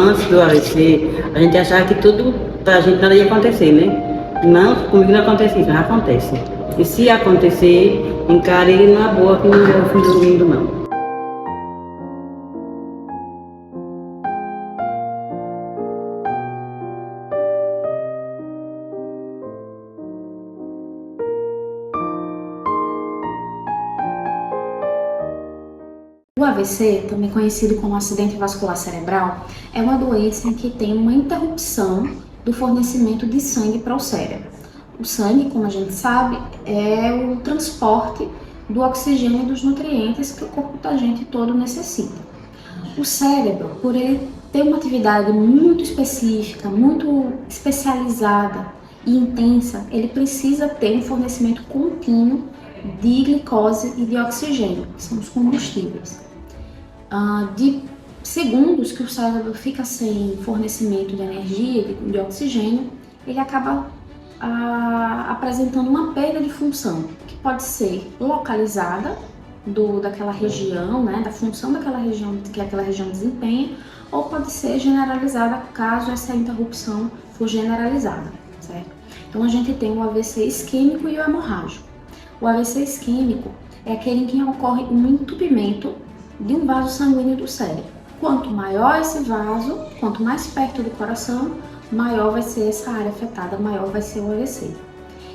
Antes do AVC, a gente achava que tudo pra gente nada ia acontecer, né? Não, comigo não acontece isso, mas acontece. E se acontecer, encare ele numa boa, que não é o fim do mundo, não. O AVC, também conhecido como acidente vascular cerebral, é uma doença em que tem uma interrupção do fornecimento de sangue para o cérebro. O sangue, como a gente sabe, é o transporte do oxigênio e dos nutrientes que o corpo da gente todo necessita. O cérebro, por ele ter uma atividade muito específica, muito especializada e intensa, ele precisa ter um fornecimento contínuo de glicose e de oxigênio, que são os combustíveis. De segundos que o cérebro fica sem fornecimento de energia, de oxigênio, ele acaba apresentando uma perda de função, que pode ser localizada daquela região, né, da função daquela região que aquela região desempenha, ou pode ser generalizada caso essa interrupção for generalizada, certo? Então a gente tem o AVC isquêmico e o hemorrágico. O AVC isquêmico é aquele em que ocorre um entupimento de um vaso sanguíneo do cérebro. Quanto maior esse vaso, quanto mais perto do coração, maior vai ser essa área afetada, maior vai ser o AVC.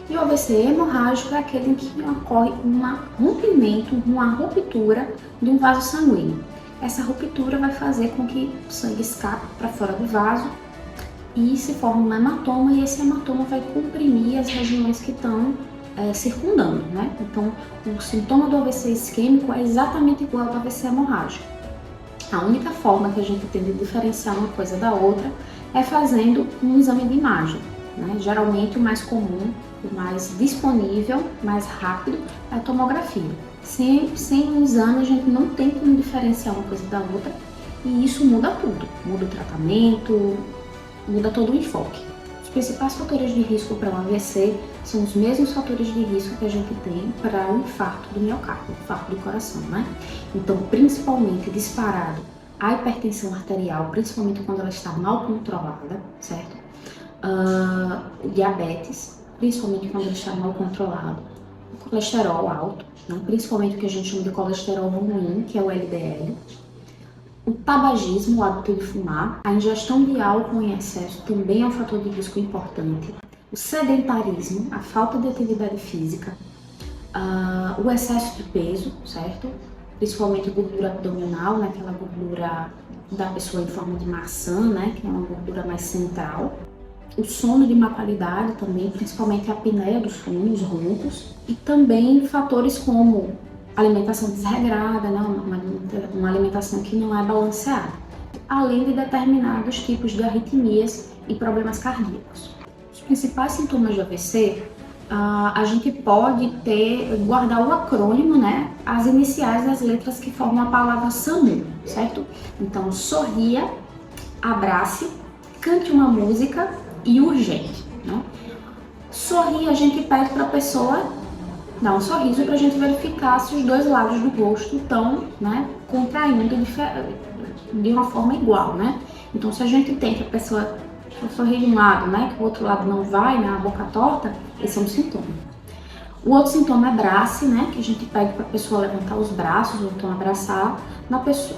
E o AVC hemorrágico é aquele em que ocorre um rompimento, uma ruptura de um vaso sanguíneo. Essa ruptura vai fazer com que o sangue escape para fora do vaso e se forma um hematoma, e esse hematoma vai comprimir as regiões que estão circundando, né? Então, o sintoma do AVC isquêmico é exatamente igual ao do AVC hemorrágico. A única forma que a gente tem de diferenciar uma coisa da outra é fazendo um exame de imagem, né? Geralmente o mais comum, o mais disponível, mais rápido é a tomografia. Sem um exame a gente não tem como diferenciar uma coisa da outra, e isso muda tudo, muda o tratamento, muda todo o enfoque. Os principais fatores de risco para um AVC são os mesmos fatores de risco que a gente tem para o infarto do miocárdio, o infarto do coração, né? Então, principalmente disparado a hipertensão arterial, principalmente quando ela está mal controlada, certo? O diabetes, principalmente quando ele está mal controlado, o colesterol alto, né? Principalmente o que a gente chama de colesterol ruim, que é o LDL. O tabagismo, o hábito de fumar, a ingestão de álcool em excesso também é um fator de risco importante. O sedentarismo, a falta de atividade física, o excesso de peso, certo? Principalmente gordura abdominal, né? Aquela gordura da pessoa em forma de maçã, né? Que é uma gordura mais central. O sono de má qualidade também, principalmente a apneia do sono, os roncos. E também fatores como alimentação desregrada, né? Uma alimentação que não é balanceada, além de determinados tipos de arritmias e problemas cardíacos. Os principais sintomas do AVC, a gente pode guardar o acrônimo, né? As iniciais das letras que formam a palavra SAMU, certo? Então, sorria, abrace, cante uma música e urgente, né? Sorrir, a gente pede para a pessoa dar um sorriso para a gente verificar se os dois lados do rosto estão, né, contraindo de uma forma igual, né? Então, se a gente tem que a pessoa sorrir de um lado, né, que o outro lado não vai, né, a boca torta, esse é um sintoma. O outro sintoma é brace, né, que a gente pede para a pessoa levantar os braços ou então abraçar.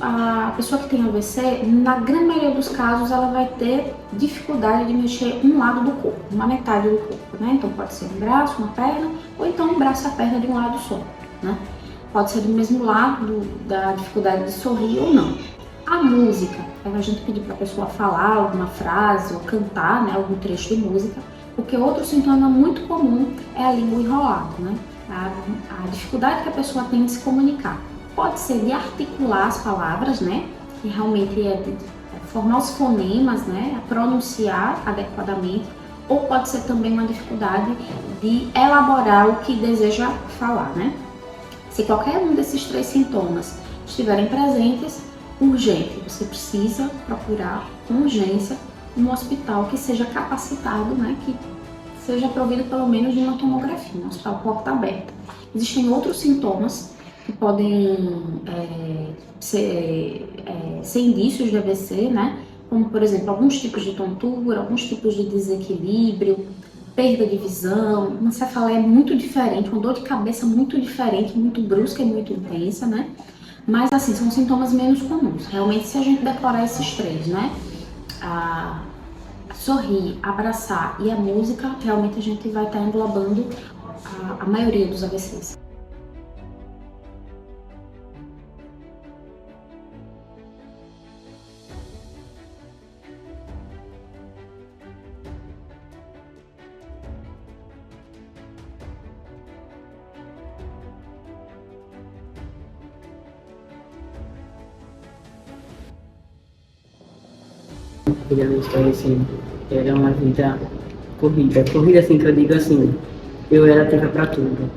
A pessoa que tem AVC, na grande maioria dos casos, ela vai ter dificuldade de mexer um lado do corpo, uma metade do corpo, né? Então pode ser um braço, uma perna, ou então um braço e a perna de um lado só, né? Pode ser do mesmo lado da dificuldade de sorrir ou não. A música, a gente pedir para a pessoa falar alguma frase ou cantar, né, algum trecho de música, porque outro sintoma muito comum é a língua enrolada, né? A dificuldade que a pessoa tem de se comunicar. Pode ser de articular as palavras, né? Que realmente é de formar os fonemas, né? A pronunciar adequadamente. Ou pode ser também uma dificuldade de elaborar o que deseja falar, né? Se qualquer um desses três sintomas estiverem presentes, urgente, você precisa procurar com urgência um hospital que seja capacitado, né? Que seja provido pelo menos de uma tomografia, um hospital porta aberta. Existem outros sintomas que podem ser indícios de AVC, né? como por exemplo alguns tipos de tontura, alguns tipos de desequilíbrio, perda de visão, uma cefaleia muito diferente, uma dor de cabeça muito diferente, muito brusca e muito intensa, né? Mas assim, são sintomas menos comuns. Realmente, se a gente decorar esses três, né? Sorrir, abraçar e a música, realmente a gente vai estar englobando a maioria dos AVCs. Vida minha história, assim, era uma vida corrida. Corrida, assim, que eu digo assim, eu era ativa para tudo.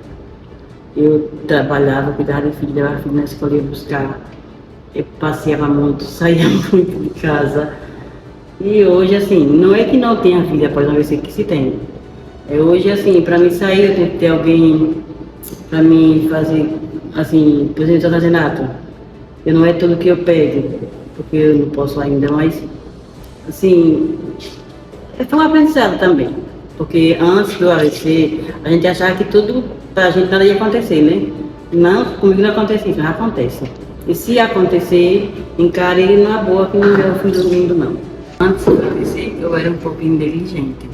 Eu trabalhava, cuidava de filho, levava filho na escola, ia buscar. Eu passeava muito, saía muito de casa. E hoje, assim, não é que não tenha vida após uma vez que se tem. É hoje, assim, para mim sair, eu tenho que ter alguém para mim fazer, assim, por exemplo, artesanato. Eu não é tudo que eu pego, porque eu não posso ainda, mas assim, foi um aprendizado também, porque antes do AVC, a gente achava que tudo, pra gente nada ia acontecer, né? Não, comigo não acontece isso, não acontece. E se acontecer, encare ele numa boa, que não é o fim do mundo, não. Antes do AVC, eu era um pouquinho negligente.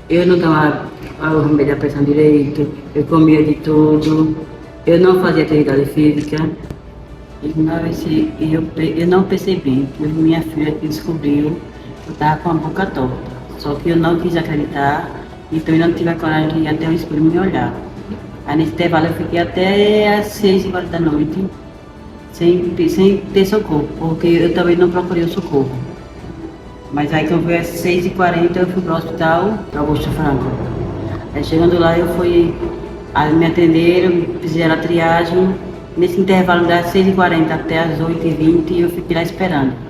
Eu não tomava o remédio da pressão direito, eu comia de tudo, eu não fazia atividade física. E no AVC, eu não percebi, que minha filha que descobriu eu estava com a boca torta, só que eu não quis acreditar e também não tive a coragem de ir até o espelho me olhar. Aí nesse intervalo eu fiquei até às 6h40 da noite sem ter socorro, porque eu também não procurei o socorro. Mas aí quando foi às 6h40 eu fui para o hospital Augusto Franco. Aí chegando lá aí me atenderam, fizeram a triagem. Nesse intervalo das 6h40 até as 8h20 eu fiquei lá esperando.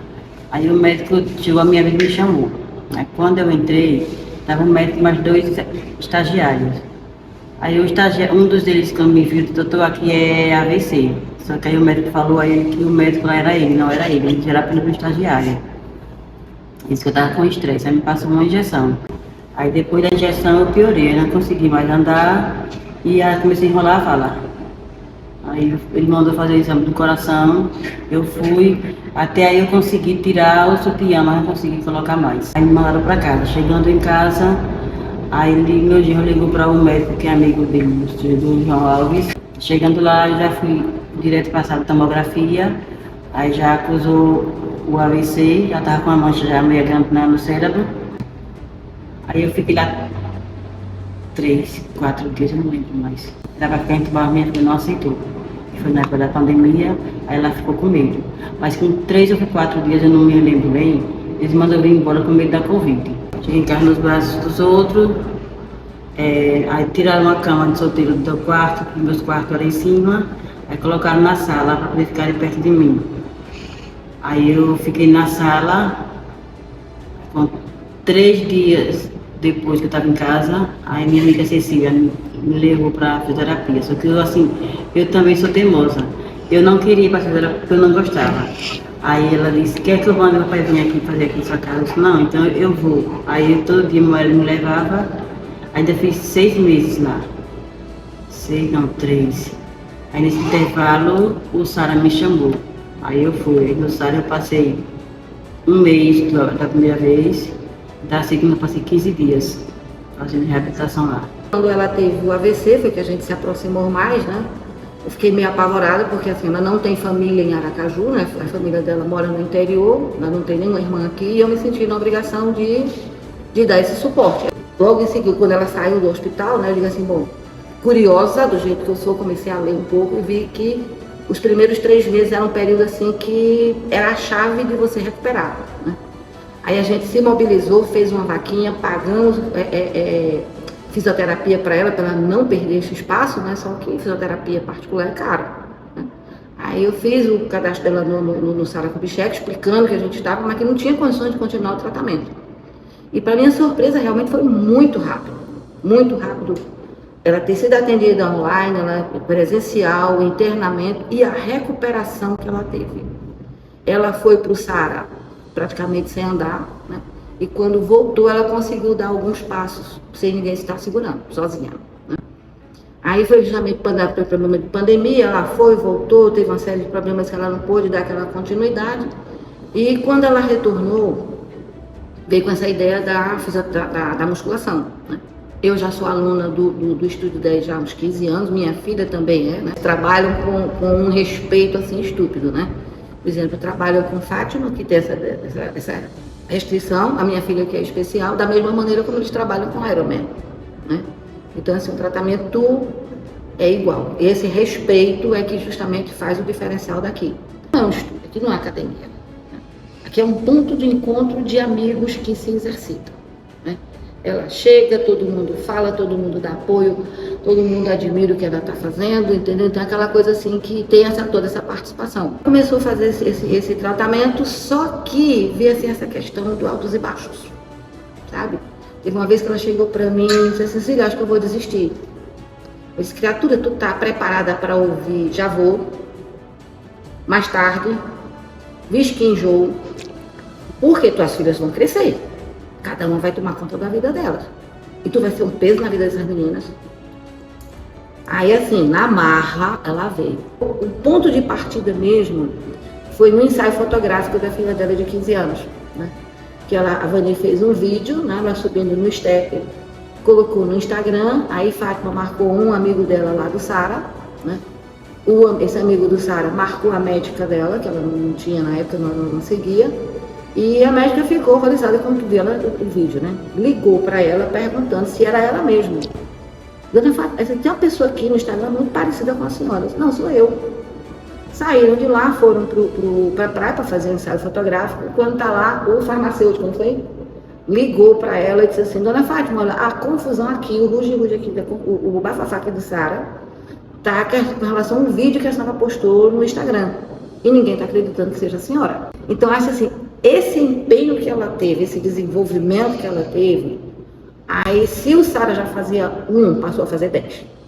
Aí o médico chegou a minha vez e me chamou. Aí quando eu entrei, estava um médico e mais 2 estagiários. Aí um dos deles, quando me viu, doutor, aqui é AVC. Só que aí o médico falou a ele que o médico lá era ele, não era ele era apenas um estagiário. Isso que eu estava com estresse, aí me passou uma injeção. Aí depois da injeção eu piorei, eu não consegui mais andar e aí comecei a enrolar a fala. Aí ele mandou fazer o exame do coração, eu fui, até aí eu consegui tirar o sutiã, mas não consegui colocar mais. Aí me mandaram para casa. Chegando em casa, aí meu genro ligou para um médico que é amigo dele, do João Alves. Chegando lá, eu já fui direto passar a tomografia, aí já acusou o AVC, já estava com a mancha já meio grande no cérebro. Aí eu fiquei lá 3, 4 dias, eu não lembro mais. Ela vai ficar entubada, minha filha não aceitou. Foi na época da pandemia, aí ela ficou com medo. Mas com 3 ou 4 dias, eu não me lembro bem, eles mandaram vir embora com medo da Covid. Cheguei em casa nos braços dos outros, aí tiraram a cama de solteiro do quarto, que meus quartos eram em cima, aí colocaram na sala para poder ficarem perto de mim. Aí eu fiquei na sala, com 3 dias depois que eu estava em casa, aí minha amiga Cecília me levou para fisioterapia. Só que eu também sou teimosa. Eu não queria ir para fisioterapia porque eu não gostava. Aí ela disse, quer que eu mande o papai vir aqui fazer aqui em sua casa? Eu disse, não, então eu vou. Aí todo dia meu marido me levava, ainda fiz 6 meses lá. 3. Aí nesse intervalo o Sara me chamou. Aí eu fui. Aí no Sara eu passei 1 mês da primeira vez. Da segunda eu passei 15 dias fazendo reabilitação lá. Quando ela teve o AVC, foi que a gente se aproximou mais, né? Eu fiquei meio apavorada, porque assim, ela não tem família em Aracaju, né? A família dela mora no interior, ela não tem nenhuma irmã aqui, e eu me senti na obrigação de dar esse suporte. Logo em seguida, quando ela saiu do hospital, né? Eu digo assim, bom, curiosa do jeito que eu sou, comecei a ler um pouco e vi que os primeiros 3 meses era um período assim que era a chave de você recuperar, né? Aí a gente se mobilizou, fez uma vaquinha, pagamos fisioterapia para ela não perder esse espaço, né? Só que fisioterapia particular é caro, né? Aí eu fiz o cadastro dela no Sara Kubitschek, explicando que a gente estava, mas que não tinha condições de continuar o tratamento. E para minha surpresa, realmente foi muito rápido, muito rápido. Ela ter sido atendida online, ela presencial, o internamento e a recuperação que ela teve. Ela foi para o Sara praticamente sem andar, né? E quando voltou, ela conseguiu dar alguns passos sem ninguém estar segurando, sozinha, né? Aí foi justamente problema de pandemia, ela foi, voltou, teve uma série de problemas que ela não pôde dar aquela continuidade. E quando ela retornou, veio com essa ideia da musculação, né? Eu já sou aluna do Estúdio 10 já há uns 15 anos, minha filha também é, né? Trabalham com um respeito assim estúpido, né? Por exemplo, trabalham com Fátima, que tem essa restrição, a minha filha que é especial, da mesma maneira como eles trabalham com Ironman, né? Então, assim, o tratamento é igual. Esse respeito é que justamente faz o diferencial daqui. Não é um estúdio, aqui não é academia. Aqui é um ponto de encontro de amigos que se exercitam, né? Ela chega, todo mundo fala, todo mundo dá apoio, todo mundo admira o que ela está fazendo, entendeu? Então, aquela coisa assim que tem toda essa participação. Começou a fazer esse tratamento, só que via assim, essa questão do altos e baixos, sabe? Teve uma vez que ela chegou para mim e disse assim: Cecília, acho que eu vou desistir. Eu disse: criatura, tu tá preparada para ouvir? Já vou. Mais tarde, visto que enjoo, porque tuas filhas vão crescer. Cada uma vai tomar conta da vida delas. E tu vai ser um peso na vida dessas meninas. Aí assim, na marra, ela veio. O ponto de partida mesmo foi no ensaio fotográfico da filha dela de 15 anos, né? Que a Vani fez um vídeo, né, ela subindo no step, colocou no Instagram, aí Fátima marcou um amigo dela lá do Sara, né? Esse amigo do Sara marcou a médica dela, que ela não tinha na época, não seguia, e a médica ficou horrorizada quando viu o vídeo, né? Ligou para ela perguntando se era ela mesma. Dona Fátima, tem uma pessoa aqui no Instagram muito parecida com a senhora. Eu disse: não, sou eu. Saíram de lá, foram para a praia para fazer um ensaio fotográfico. Quando está lá, o farmacêutico, não foi? Ligou para ela e disse assim: Dona Fátima, olha, a confusão aqui, o ruge aqui, o bafafá aqui do Sara, tá com relação a um vídeo que a senhora postou no Instagram. E ninguém está acreditando que seja a senhora. Então, acho assim, esse empenho que ela teve, esse desenvolvimento que ela teve, aí se o Sara já fazia 1, passou a fazer 10.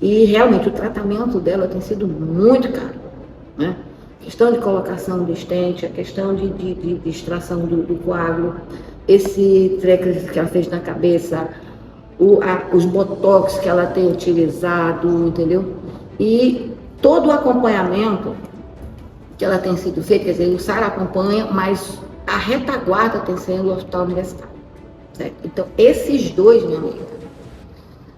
E realmente o tratamento dela tem sido muito caro, né? A questão de colocação do estente, a questão de extração do coágulo, esse treco que ela fez na cabeça, os botox que ela tem utilizado, entendeu? E todo o acompanhamento que ela tem sido feito, quer dizer, o Sara acompanha, mas a retaguarda tem sido o hospital universitário, certo? Então, esses dois, minha amiga,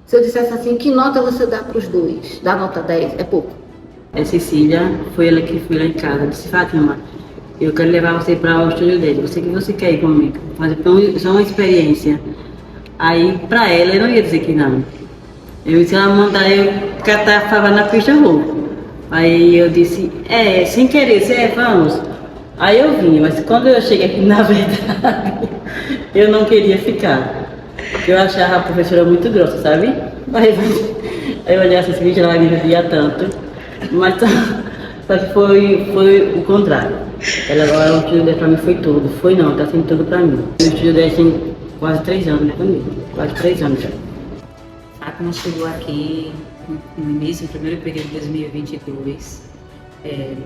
se eu dissesse assim, que nota você dá para os dois? Dá nota 10? É pouco. A Cecília foi ela que foi lá em casa, disse: Fátima, eu quero levar você para o estúdio dele, você quer ir comigo, fazer só uma experiência. Aí, para ela, eu não ia dizer que não. Eu disse: ela mandar eu catar fava na pista, eu vou. Aí eu disse: sem querer, vamos. Aí eu vim, mas quando eu cheguei aqui, na verdade, eu não queria ficar. Eu achava a professora muito grossa, sabe? Aí eu olhava esse vídeo, ela me via tanto. Mas só que foi o contrário. Ela agora, o Estúdio 10 pra mim foi tudo. Foi não, tá sendo tudo pra mim. O Estúdio 10 tem quase 3 anos, né, comigo? Quase 3 anos já. Fátima chegou aqui no início, no primeiro período de 2022,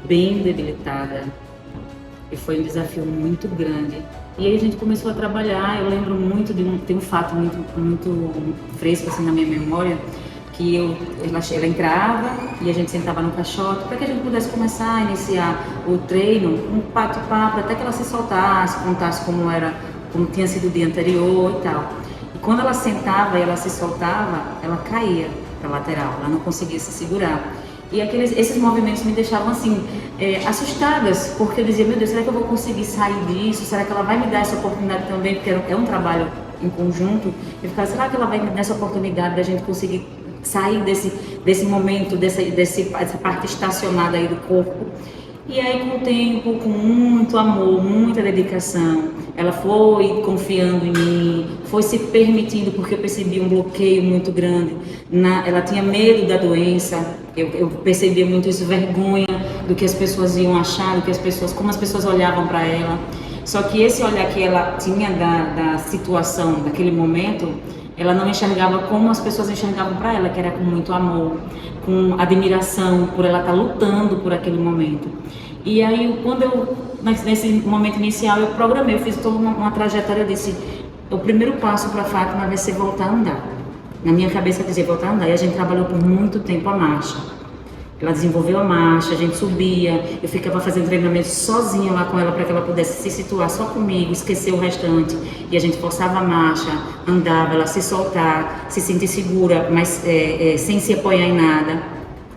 bem debilitada. E foi um desafio muito grande. E aí a gente começou a trabalhar. Eu lembro muito tem um fato muito fresco assim na minha memória, que ela entrava e a gente sentava no caixote para que a gente pudesse começar a iniciar o treino, um bate-papo, até que ela se soltasse, contasse como tinha sido o dia anterior e tal. E quando ela sentava e ela se soltava, ela caía para a lateral, ela não conseguia se segurar. E esses movimentos me deixavam assim, assustadas, porque eu dizia: meu Deus, será que eu vou conseguir sair disso? Será que ela vai me dar essa oportunidade também? Porque é um trabalho em conjunto. Eu ficava: será que ela vai me dar essa oportunidade da gente conseguir sair desse momento, dessa parte estacionada aí do corpo? E aí, com o tempo, com muito amor, muita dedicação, ela foi confiando em mim, foi se permitindo, porque eu percebi um bloqueio muito grande. Ela tinha medo da doença, eu percebia muito isso, vergonha do que as pessoas iam achar, como as pessoas olhavam para ela. Só que esse olhar que ela tinha da situação, daquele momento, ela não enxergava como as pessoas enxergavam para ela, que era com muito amor, com admiração por ela estar lutando por aquele momento. E aí, quando eu nesse momento inicial, eu programei, eu fiz toda uma trajetória, eu disse, o primeiro passo para a Fátima vai ser voltar a andar. Na minha cabeça eu dizia voltar a andar, e a gente trabalhou por muito tempo a marcha. Ela desenvolveu a marcha, a gente subia, eu ficava fazendo treinamento sozinha lá com ela para que ela pudesse se situar só comigo, esquecer o restante. E a gente forçava a marcha, andava, ela se soltar, se sentir segura, mas sem se apoiar em nada.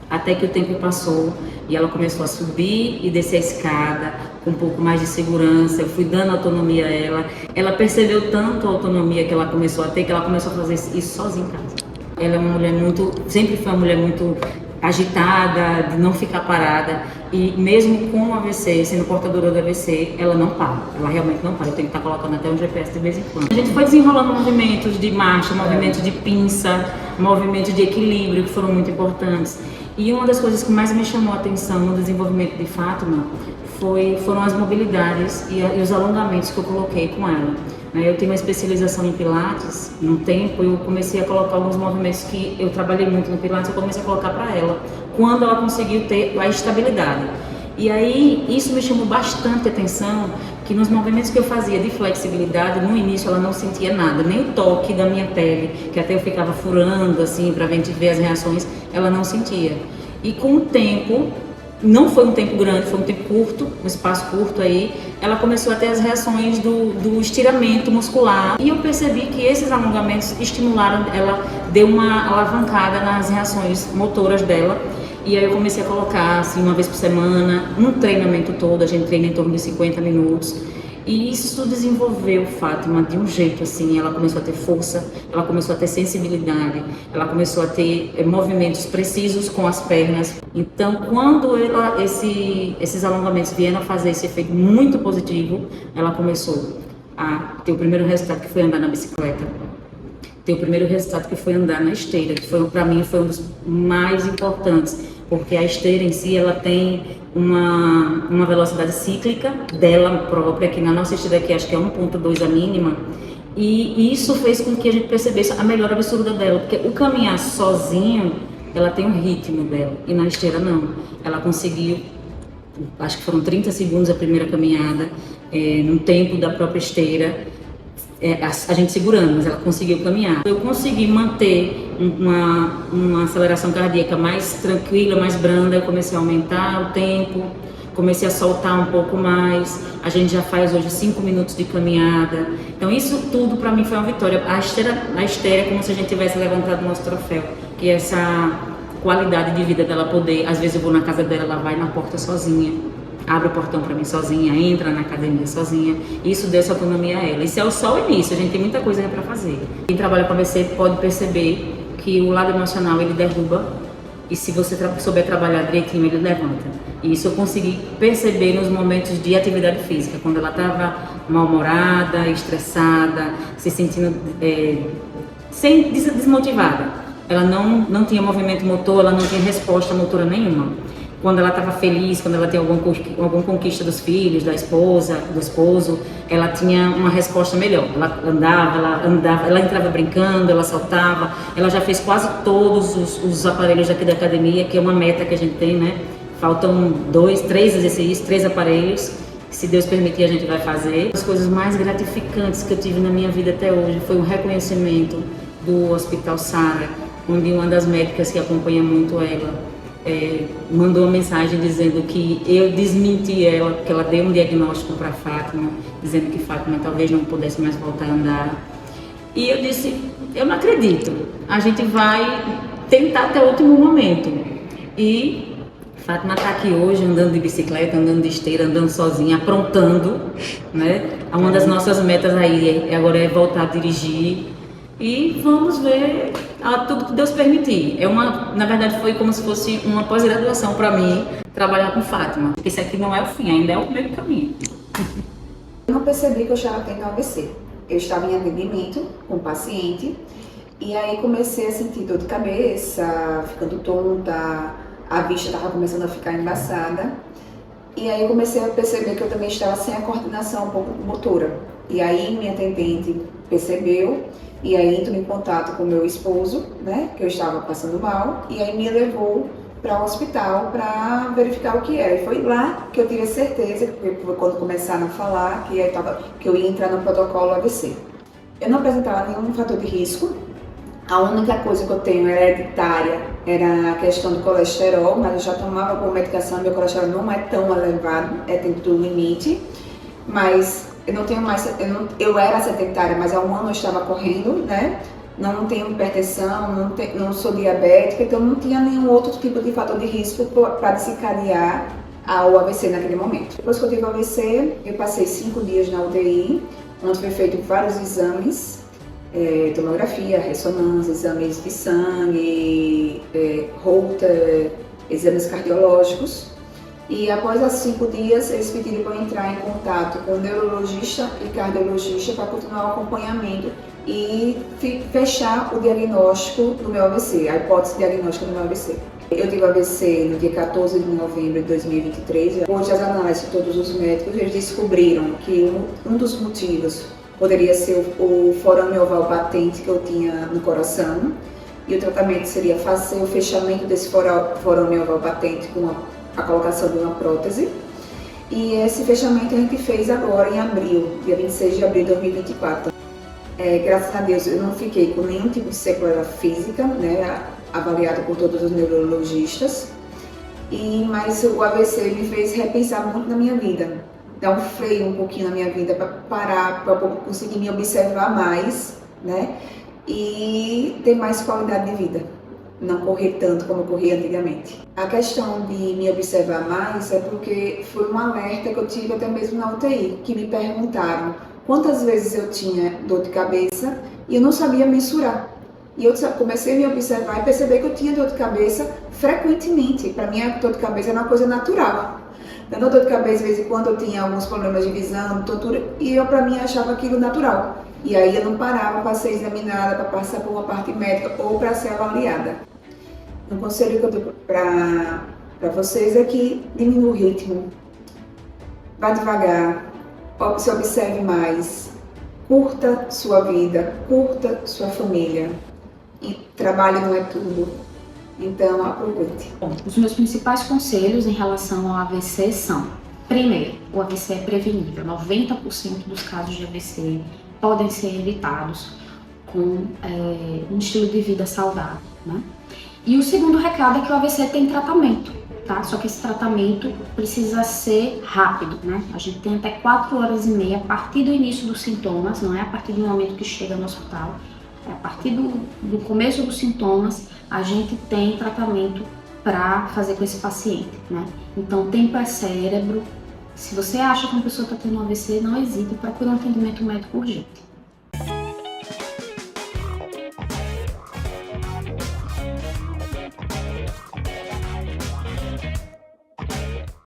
Até que o tempo passou e ela começou a subir e descer a escada com um pouco mais de segurança. Eu fui dando autonomia a ela. Ela percebeu tanto a autonomia que ela começou a ter, que ela começou a fazer isso sozinha em casa. Ela é uma mulher sempre foi uma mulher muito agitada, de não ficar parada, e mesmo com o AVC, sendo portadora do AVC, ela não para, ela realmente não para. Eu tenho que estar colocando até um GPS de vez em quando. A gente foi desenrolando movimentos de marcha, movimentos de pinça, movimentos de equilíbrio, que foram muito importantes. E uma das coisas que mais me chamou a atenção no desenvolvimento de Fátima foram as mobilidades e os alongamentos que eu coloquei com ela. Eu tenho uma especialização em Pilates. No tempo eu comecei a colocar alguns movimentos que eu trabalhei muito no Pilates, eu comecei a colocar para ela, quando ela conseguiu ter a estabilidade. E aí isso me chamou bastante atenção, que nos movimentos que eu fazia de flexibilidade, no início ela não sentia nada, nem o toque da minha pele, que até eu ficava furando assim para a gente ver as reações, ela não sentia. E com o tempo, não foi um tempo grande, foi um tempo curto, um espaço curto aí, ela começou a ter as reações do estiramento muscular. E eu percebi que esses alongamentos estimularam, ela deu uma alavancada nas reações motoras dela. E aí eu comecei a colocar, assim, uma vez por semana, um treinamento todo, a gente treina em torno de 50 minutos. E isso desenvolveu Fátima de um jeito assim, ela começou a ter força, ela começou a ter sensibilidade, ela começou a ter movimentos precisos com as pernas. Então, quando esses alongamentos vieram a fazer esse efeito muito positivo, ela começou a ter o primeiro resultado, que foi andar na bicicleta. Ter o primeiro resultado, que foi andar na esteira, que para mim foi um dos mais importantes, porque a esteira em si, ela tem uma velocidade cíclica dela própria, que na nossa esteira aqui acho que é 1.2 a mínima, e isso fez com que a gente percebesse a melhora absurda dela, porque o caminhar sozinho, ela tem um ritmo dela, e na esteira não. Ela conseguiu, acho que foram 30 segundos a primeira caminhada, no tempo da própria esteira, a gente segurando, mas ela conseguiu caminhar. Eu consegui manter uma aceleração cardíaca mais tranquila, mais branda. Eu comecei a aumentar o tempo, comecei a soltar um pouco mais. A gente já faz hoje 5 minutos de caminhada. Então isso tudo para mim foi uma vitória. A esteira é como se a gente tivesse levantado o nosso troféu, que é essa qualidade de vida dela poder, às vezes eu vou na casa dela, ela vai na porta sozinha, abre o portão para mim sozinha, entra na academia sozinha. Isso deu essa autonomia a ela. Isso é só o início, a gente tem muita coisa para fazer. Quem trabalha com AVC pode perceber que o lado emocional ele derruba, e se você souber trabalhar direitinho, ele levanta. E isso eu consegui perceber nos momentos de atividade física, quando ela estava mal-humorada, estressada, se sentindo desmotivada. Ela não tinha movimento motor, ela não tinha resposta motora nenhuma. Quando ela estava feliz, quando ela tinha alguma conquista dos filhos, da esposa, do esposo, ela tinha uma resposta melhor. Ela andava, ela entrava brincando, ela saltava. Ela já fez quase todos os aparelhos daqui da academia, que é uma meta que a gente tem, né? Faltam 3 exercícios, 3 aparelhos. Se Deus permitir, a gente vai fazer. As coisas mais gratificantes que eu tive na minha vida até hoje foi um reconhecimento do Hospital Sara, onde uma das médicas que acompanha muito ela mandou uma mensagem dizendo que eu desmenti ela, que ela deu um diagnóstico para Fátima, dizendo que Fátima talvez não pudesse mais voltar a andar. E eu disse, eu não acredito, a gente vai tentar até o último momento. E Fátima está aqui hoje andando de bicicleta, andando de esteira, andando sozinha, aprontando, né? Uma das nossas metas aí agora é voltar a dirigir. E vamos ver tudo que Deus permitir. Na verdade foi como se fosse uma pós-graduação para mim, trabalhar com Fátima. Porque isso aqui não é o fim, ainda é o meio caminho. Eu não percebi que eu estava tendo AVC. Eu estava em atendimento com o paciente e aí comecei a sentir dor de cabeça, ficando tonta, a vista estava começando a ficar embaçada. E aí eu comecei a perceber que eu também estava sem a coordenação um pouco motora. E aí minha atendente percebeu. E aí entrou em contato com meu esposo, né, que eu estava passando mal, e aí me levou para o hospital para verificar o que era. E foi lá que eu tive a certeza, quando começaram a falar, que eu ia entrar no protocolo AVC. Eu não apresentava nenhum fator de risco. A única coisa que eu tenho hereditária era a questão do colesterol, mas eu já tomava alguma medicação, meu colesterol não é tão elevado, é dentro do limite. Mas eu não tenho mais, eu era sedentária, mas há um ano eu estava correndo, né? Não tenho hipertensão, não sou diabética, então não tinha nenhum outro tipo de fator de risco para desencadear ao AVC naquele momento. Depois que eu tive o AVC, eu passei 5 dias na UTI, onde foi feito vários exames, tomografia, ressonância, exames de sangue, Holter, exames cardiológicos. E após os 5 dias, eles pediram para eu entrar em contato com o neurologista e cardiologista para continuar o acompanhamento e fechar o diagnóstico do meu AVC, a hipótese diagnóstica do meu AVC. Eu tive AVC no dia 14 de novembro de 2023. Depois das análises de todos os médicos, eles descobriram que um dos motivos poderia ser o forame oval patente que eu tinha no coração. E o tratamento seria fazer o fechamento desse forame oval patente com a colocação de uma prótese. E esse fechamento a gente fez agora em abril, dia 26 de abril de 2024. Graças a Deus eu não fiquei com nenhum tipo de sequela física, né, avaliado por todos os neurologistas. Mas o AVC me fez repensar muito na minha vida, dar um freio um pouquinho na minha vida para parar, para conseguir me observar mais, né, e ter mais qualidade de vida. Não correr tanto como eu corria antigamente. A questão de me observar mais é porque foi um alerta que eu tive até mesmo na UTI, que me perguntaram quantas vezes eu tinha dor de cabeça e eu não sabia mensurar. E eu comecei a me observar e perceber que eu tinha dor de cabeça frequentemente. Para mim, a dor de cabeça era uma coisa natural. Dando dor de cabeça, de vez em quando eu tinha alguns problemas de visão, tontura, e eu, para mim, achava aquilo natural. E aí eu não parava para ser examinada, para passar por uma parte médica ou para ser avaliada. Um conselho que eu dou para vocês é que diminua o ritmo, vá devagar, se observe mais, curta sua vida, curta sua família. E trabalho não é tudo, então aproveite. Bom, os meus principais conselhos em relação ao AVC são: primeiro, o AVC é prevenível. 90% dos casos de AVC podem ser evitados com um estilo de vida saudável, né? E o segundo recado é que o AVC tem tratamento, tá? Só que esse tratamento precisa ser rápido, né? A gente tem até 4 horas e meia a partir do início dos sintomas, não é a partir do momento que chega no hospital. A partir do começo dos sintomas, a gente tem tratamento para fazer com esse paciente, né? Então, tempo é cérebro. Se você acha que uma pessoa está tendo um AVC, não hesite, procure um atendimento médico urgente.